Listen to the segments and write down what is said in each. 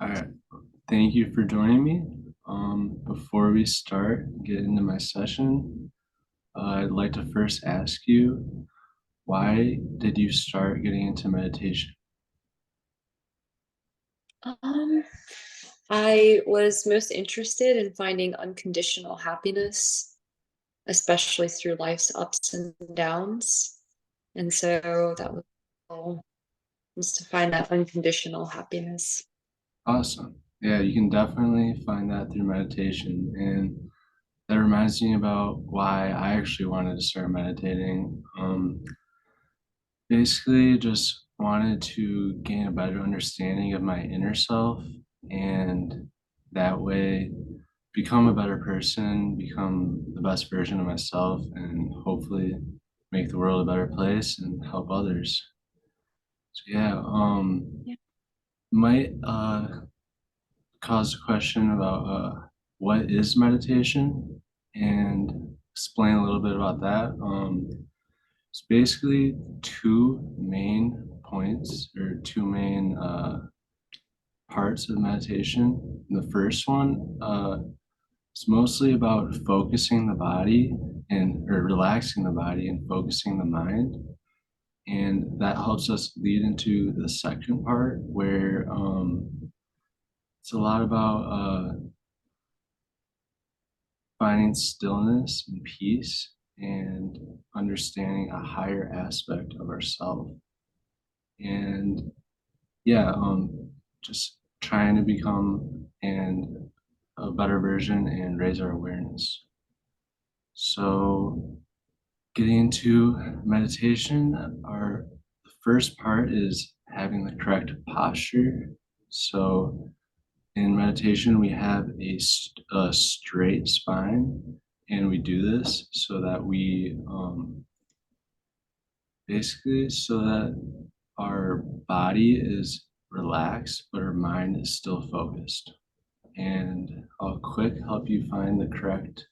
All right. Thank you for joining me. Before we start, get into my session, I'd like to first ask you, why did you start getting into meditation? Um, I was most interested in finding unconditional happiness, especially through life's ups and downs. And so that was the goal, was to find that unconditional happiness. Awesome. Yeah, you can definitely find that through meditation. And that reminds me about why I actually wanted to start meditating. Basically, just wanted to gain a better understanding of my inner self and that way become a better person, become the best version of myself, and hopefully make the world a better place and help others. So yeah, Yeah. might cause a question about what is meditation and explain a little bit about that. It's basically two main points or two main parts of meditation. The first one is mostly about focusing the body and or relaxing the body and focusing the mind. And that helps us lead into the second part where it's a lot about finding stillness and peace and understanding a higher aspect of ourselves. And yeah, just trying to become and a better version and raise our awareness. So getting into meditation, our the first part is having the correct posture. So in meditation, we have a straight spine, and we do this so that we basically so that our body is relaxed, but our mind is still focused. And I'll quick help you find the correct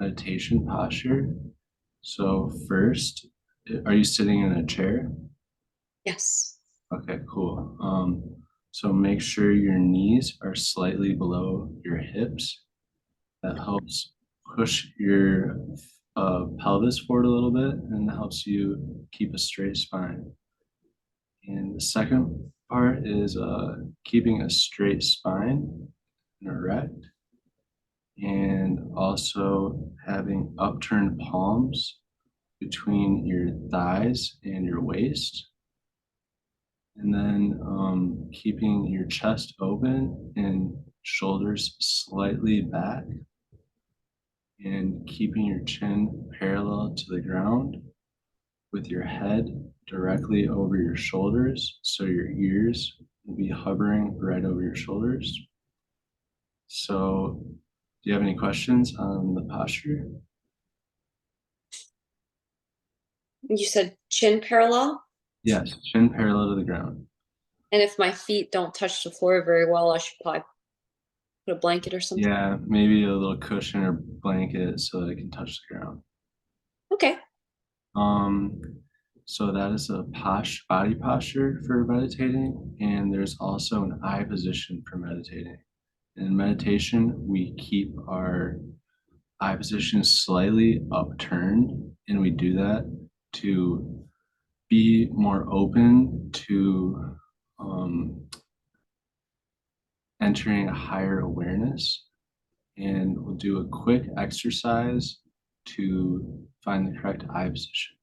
meditation posture. So first, are you sitting in a chair? Yes. Okay, cool. So make sure your knees are slightly below your hips. That helps push your pelvis forward a little bit and helps you keep a straight spine. And the second part is keeping a straight spine and erect, and also having upturned palms between your thighs and your waist. And then keeping your chest open and shoulders slightly back, and keeping your chin parallel to the ground with your head directly over your shoulders. So your ears will be hovering right over your shoulders. So, do you have any questions on the posture? You said chin parallel. Yes, chin parallel to the ground. And if my feet don't touch the floor very well, I should probably put a blanket or something. Yeah, maybe a little cushion or blanket so that it can touch the ground. Okay. Um, so that is a body posture for meditating, and there's also an eye position for meditating. In meditation, we keep our eye position slightly upturned, and we do that to be more open to entering a higher awareness. And we'll do a quick exercise to find the correct eye position.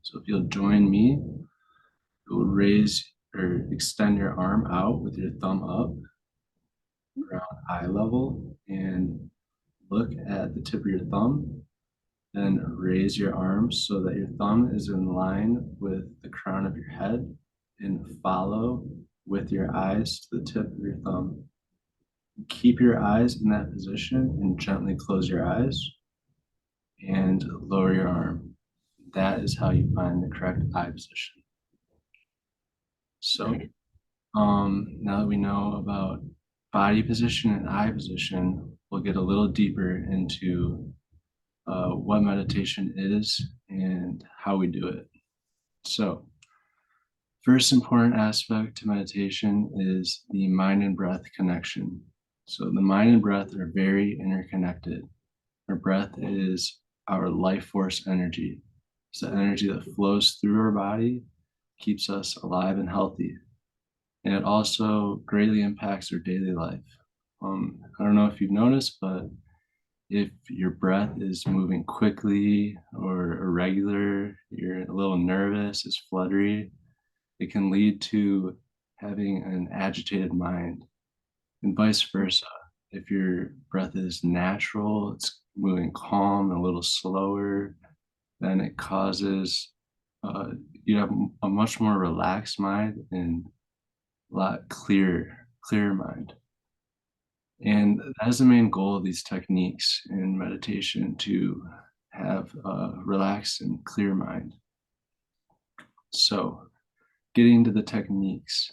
So if you'll join me, you'll raise or extend your arm out with your thumb up around eye level and look at the tip of your thumb. Then raise your arms so that your thumb is in line with the crown of your head and follow with your eyes to the tip of your thumb. Keep your eyes in that position and gently close your eyes and lower your arm. That is how you find the correct eye position. So, Okay. now that we know about body position and eye position, we'll get a little deeper into what meditation is and how we do it. So, First important aspect to meditation is the mind and breath connection. So the mind and breath are very interconnected. Our breath is our life force energy. It's the energy that flows through our body, keeps us alive and healthy. And it also greatly impacts our daily life. I don't know if you've noticed, but if your breath is moving quickly or irregular, you're a little nervous, it's fluttery, it can lead to having an agitated mind, and vice versa. If your breath is natural, it's moving calm and a little slower, then it causes uh, you have a much more relaxed mind and a lot clearer mind. And that is the main goal of these techniques in meditation, to have a relaxed and clear mind. So, getting to the techniques.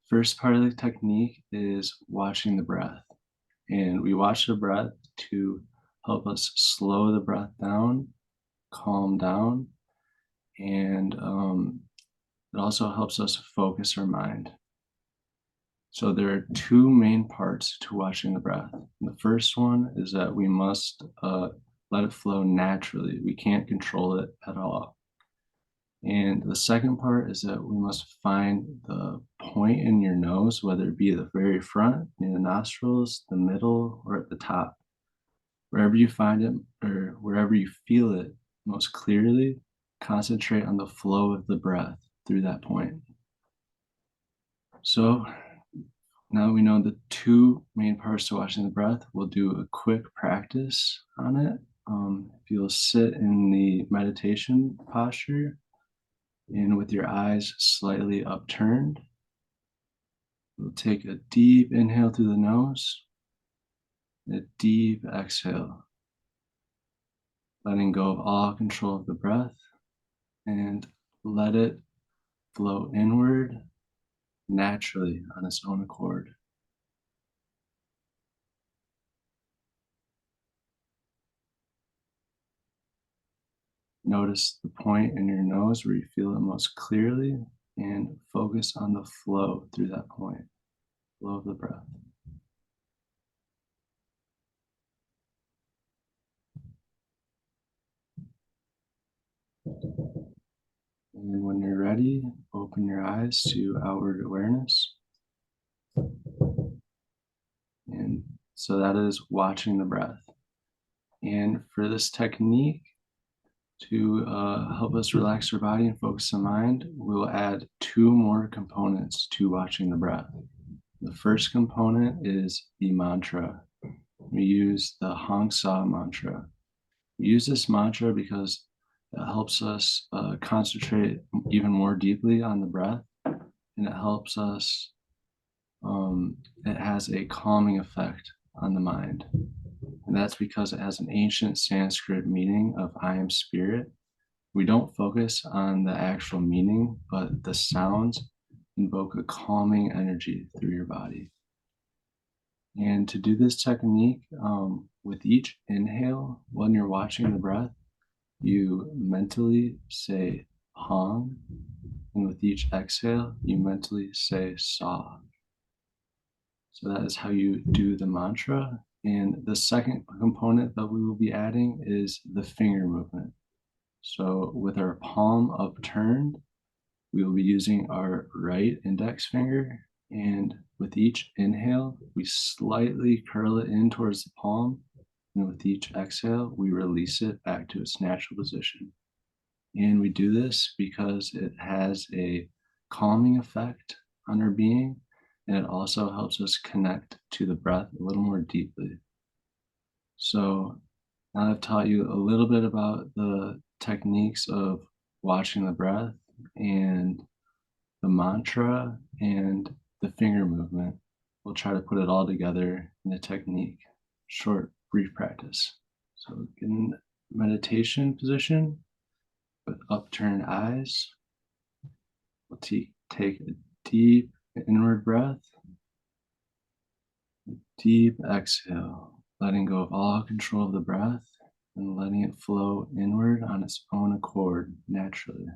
First part of the technique is watching the breath. And we watch the breath to help us slow the breath down, calm down, and it also helps us focus our mind. So there are two main parts to watching the breath. The first one is that we must let it flow naturally. We can't control it at all. And the second part is that we must find the point in your nose, whether it be the very front, in the nostrils, the middle, or at the top. Wherever you find it or wherever you feel it most clearly, concentrate on the flow of the breath through that point. So now we know the two main parts to watching the breath. We'll do a quick practice on it. If you'll sit in the meditation posture and with your eyes slightly upturned, we'll take a deep inhale through the nose, a deep exhale, letting go of all control of the breath, and let it flow inward naturally on its own accord. Notice the point in your nose where you feel it most clearly, and focus on the flow through that point, flow of the breath. And when you're ready, open your eyes to outward awareness. And so that is watching the breath. And for this technique, to help us relax our body and focus the mind, we'll add two more components to watching the breath. The first component is the mantra. We use the Hong Sa mantra. We use this mantra because it helps us concentrate even more deeply on the breath, and it helps us, it has a calming effect on the mind. And that's because it has an ancient Sanskrit meaning of I am spirit. We don't focus on the actual meaning, but the sounds invoke a calming energy through your body. And to do this technique, with each inhale, when you're watching the breath, you mentally say Hong, and with each exhale, you mentally say Sa. So that is how you do the mantra. And the second component that we will be adding is the finger movement. So with our palm upturned, we will be using our right index finger, and with each inhale, we slightly curl it in towards the palm, and with each exhale, we release it back to its natural position. And we do this because it has a calming effect on our being, and it also helps us connect to the breath a little more deeply. So now I've taught you a little bit about the techniques of watching the breath and the mantra and the finger movement. We'll try to put it all together in a technique. Short, brief practice. So get in meditation position with upturned eyes. We'll take a deep inward breath, deep exhale, letting go of all control of the breath and letting it flow inward on its own accord naturally.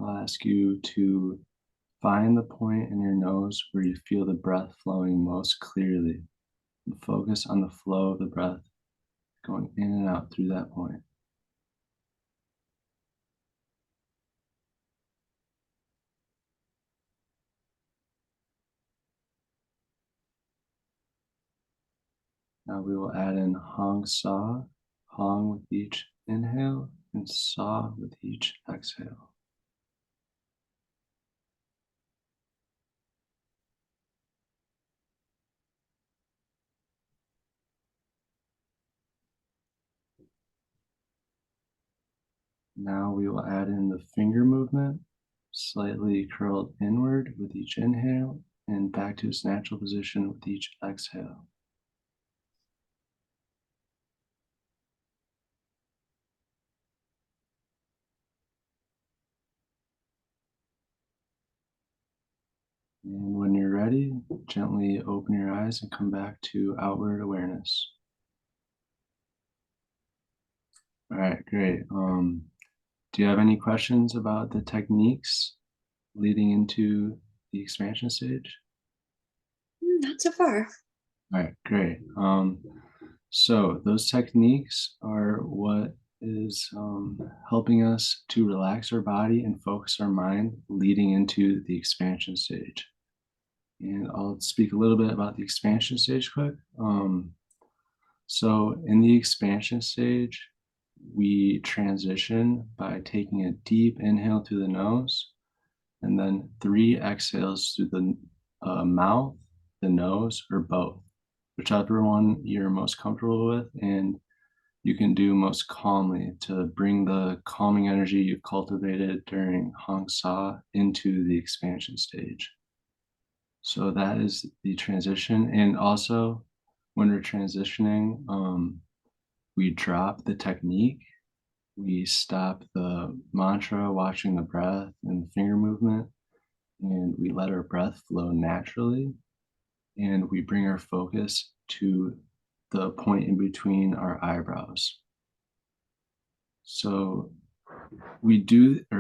I'll ask you to find the point in your nose where you feel the breath flowing most clearly and focus on the flow of the breath going in and out through that point. Now we will add in hong sa, hong with each inhale and sa with each exhale. Now we will add in the finger movement, slightly curled inward with each inhale and back to its natural position with each exhale. And when you're ready, gently open your eyes and come back to outward awareness. All right, great. Do you have any questions about the techniques leading into the expansion stage? Not so far. All right, great. So those techniques are what is helping us to relax our body and focus our mind leading into the expansion stage. And I'll speak a little bit about the expansion stage quick. So in the expansion stage, we transition by taking a deep inhale through the nose and then 3 exhales through the mouth, the nose, or both, whichever one you're most comfortable with and you can do most calmly to bring the calming energy you've cultivated during Hong Sa into the expansion stage. So that is the transition. And also, when we're transitioning, we drop the technique, we stop the mantra, watching the breath and the finger movement, and we let our breath flow naturally. And we bring our focus to the point in between our eyebrows. So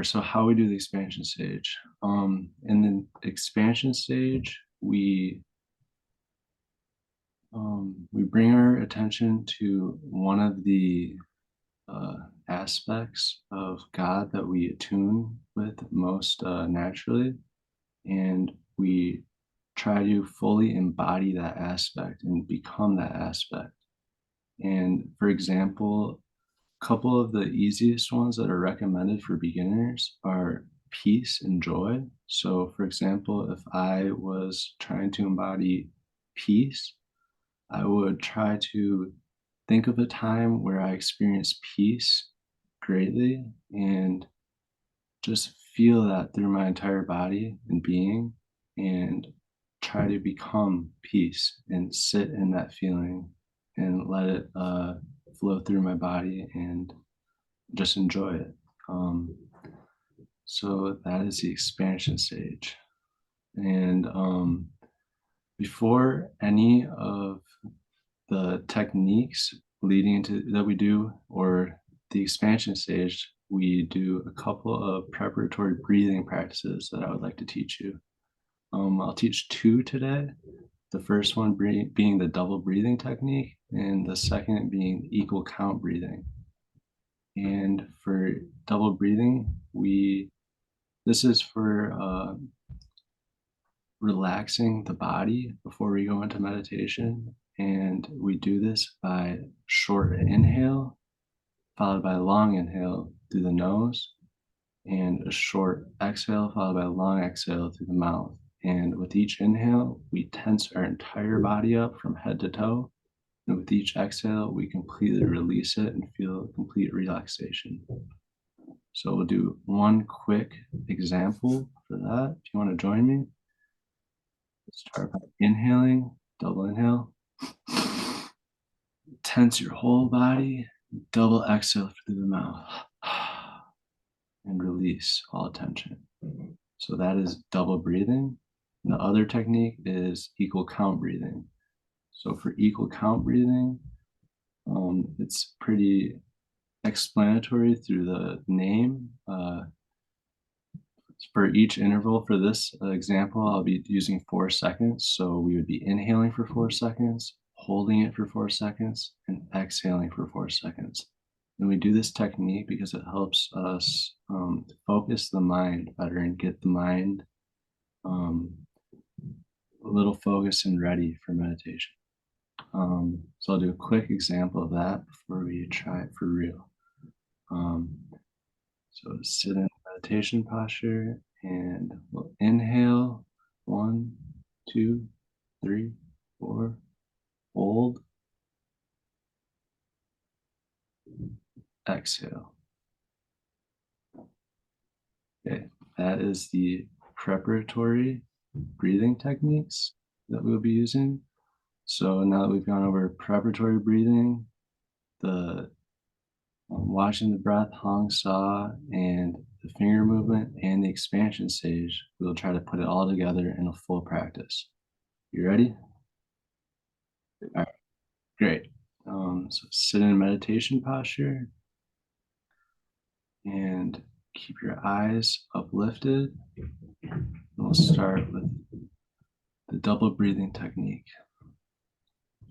so how we do the expansion stage. In the expansion stage, we bring our attention to one of the aspects of God that we attune with most naturally, and we try to fully embody that aspect and become that aspect. And for example, a couple of the easiest ones that are recommended for beginners are peace and joy. So, for example, if I was trying to embody peace, I would try to think of a time where I experienced peace greatly and just feel that through my entire body and being and try to become peace and sit in that feeling and let it flow through my body and just enjoy it. So that is the expansion stage. And before any of the techniques leading into that we do or the expansion stage, we do a couple of preparatory breathing practices that I would like to teach you. I'll teach 2 today. The first one being the double breathing technique, and the second being equal count breathing. And for double breathing, this is for relaxing the body before we go into meditation. And we do this by short inhale, followed by a long inhale through the nose, and a short exhale, followed by a long exhale through the mouth. And with each inhale, we tense our entire body up from head to toe. And with each exhale, we completely release it and feel complete relaxation. So we'll do one quick example for that. If you want to join me, start by inhaling, double inhale. Tense your whole body, double exhale through the mouth, and release all tension. So that is double breathing. And the other technique is equal count breathing. So for equal count breathing, it's pretty explanatory through the name. For each interval for this example, I'll be using 4 seconds. So we would be inhaling for 4 seconds, holding it for 4 seconds, and exhaling for 4 seconds. And we do this technique because it helps us focus the mind better and get the mind um, a little focused and ready for meditation. So I'll do a quick example of that before we try it for real. Um, so sit in meditation posture and we'll inhale 1, 2, 3, 4, hold, exhale. Okay, that is the preparatory breathing techniques that we'll be using. So now that we've gone over preparatory breathing, the watching the breath, Hong Sa, and the finger movement and the expansion stage, we'll try to put it all together in a full practice. You ready? All right, great. So sit in meditation posture and keep your eyes uplifted. We'll start with the double breathing technique.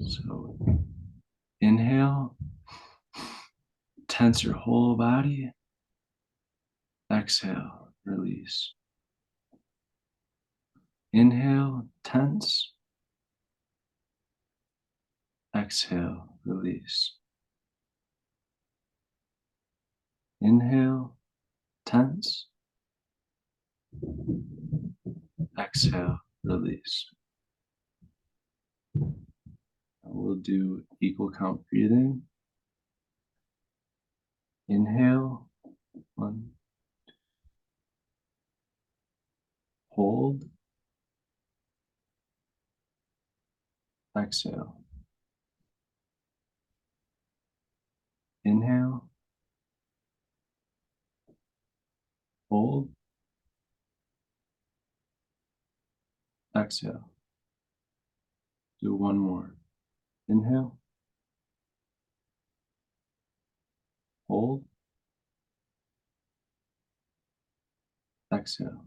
So inhale, tense your whole body. Exhale, release. Inhale, tense. Exhale, release. Inhale, tense. Exhale, release. We'll do equal count breathing. Inhale, 1. Hold. Exhale. Inhale. Hold. Exhale. Do one more. Inhale. Hold. Exhale.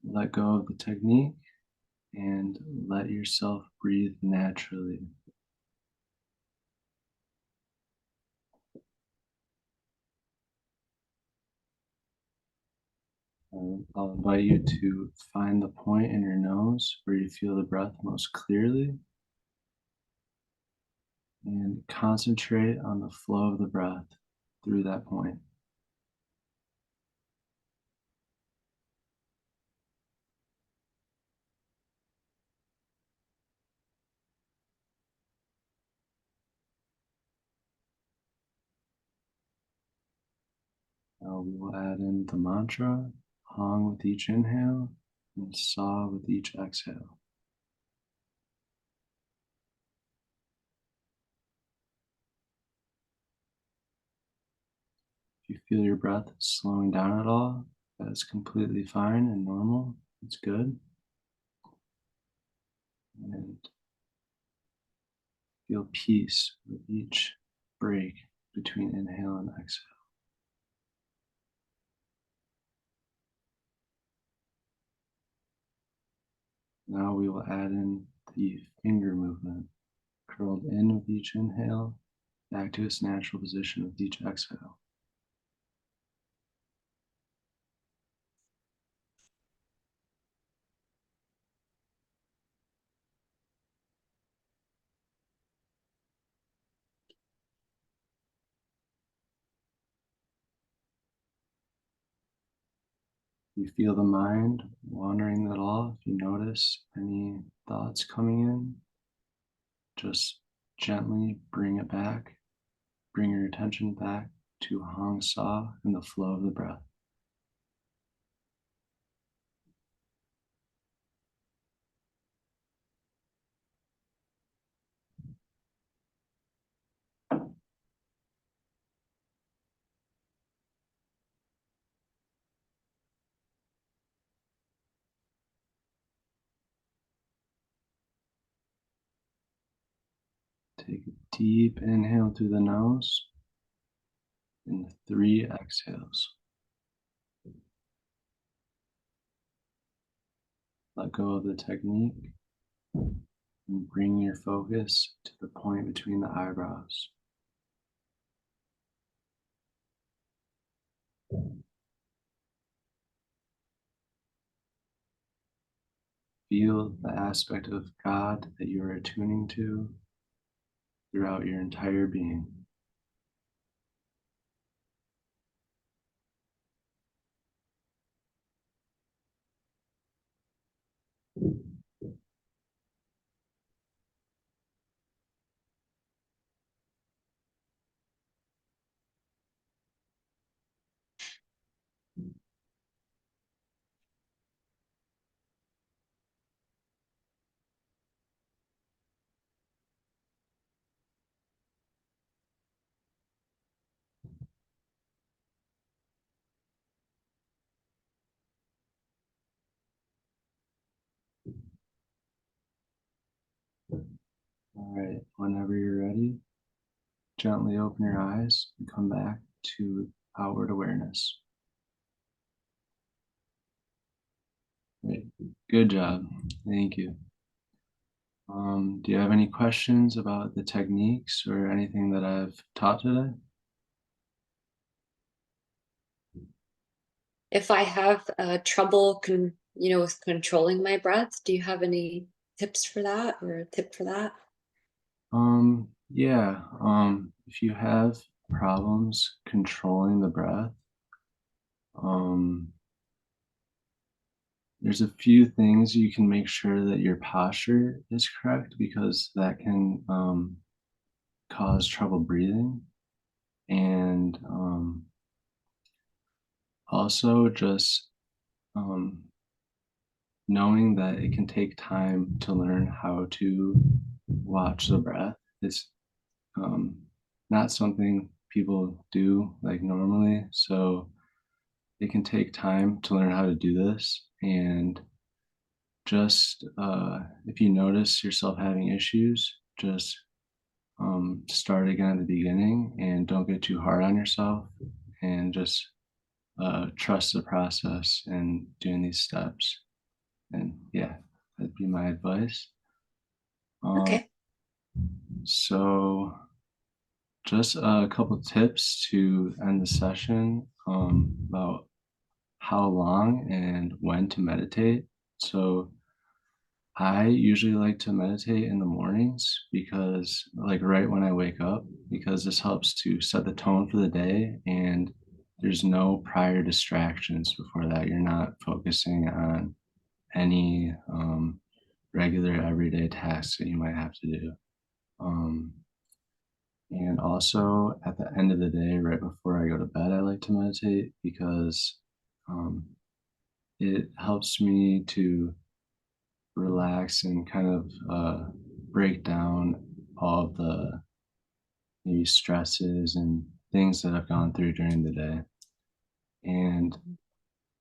Let go of the technique and let yourself breathe naturally. I'll invite you to find the point in your nose where you feel the breath most clearly and concentrate on the flow of the breath through that point. Now we will add in the mantra, Hong with each inhale and Sa with each exhale. If you feel your breath slowing down at all, that's completely fine and normal. It's good. And feel peace with each break between inhale and exhale. Now we will add in the finger movement, curled in with each inhale, back to its natural position with each exhale. You feel the mind wandering at all. If you notice any thoughts coming in, just gently bring it back. Bring your attention back to Hong Sa and the flow of the breath. Take a deep inhale through the nose. and 3 exhales. Let go of the technique and bring your focus to the point between the eyebrows. Feel the aspect of God that you are attuning to throughout your entire being. All right, whenever you're ready, gently open your eyes and come back to outward awareness. Great. Good job. Thank you. Do you have any questions about the techniques or anything that I've taught today? If I have trouble, with controlling my breath, do you have any tips for that or a tip for that? Yeah. If you have problems controlling the breath, um, there's a few things you can make sure that your posture is correct because that can cause trouble breathing. And also just um, knowing that it can take time to learn how to watch the breath is um, not something people do like normally. So it can take time to learn how to do this. And just if you notice yourself having issues, just start again at the beginning and don't get too hard on yourself and just trust the process and doing these steps. And yeah, that'd be my advice. Um, Okay. so just a couple tips to end the session about how long and when to meditate. So I usually like to meditate in the mornings because, like, right when I wake up, because this helps to set the tone for the day and there's no prior distractions before that. You're not focusing on any regular everyday tasks that you might have to do. Um, and also at the end of the day, right before I go to bed, I like to meditate because um, it helps me to relax and kind of break down all of the maybe stresses and things that I've gone through during the day. And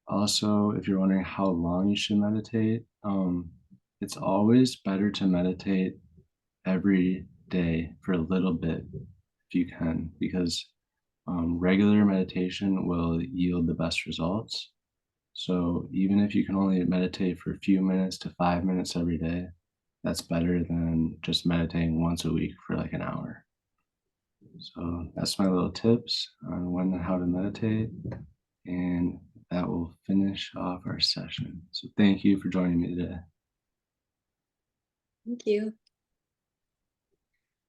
also, if you're wondering how long you should meditate, it's always better to meditate every day for a little bit if you can, because regular meditation will yield the best results. So even if you can only meditate for a few minutes to 5 minutes every day, that's better than just meditating once a week for like an hour. So that's my little tips on when and how to meditate. And that will finish off our session. So thank you for joining me today. Thank you.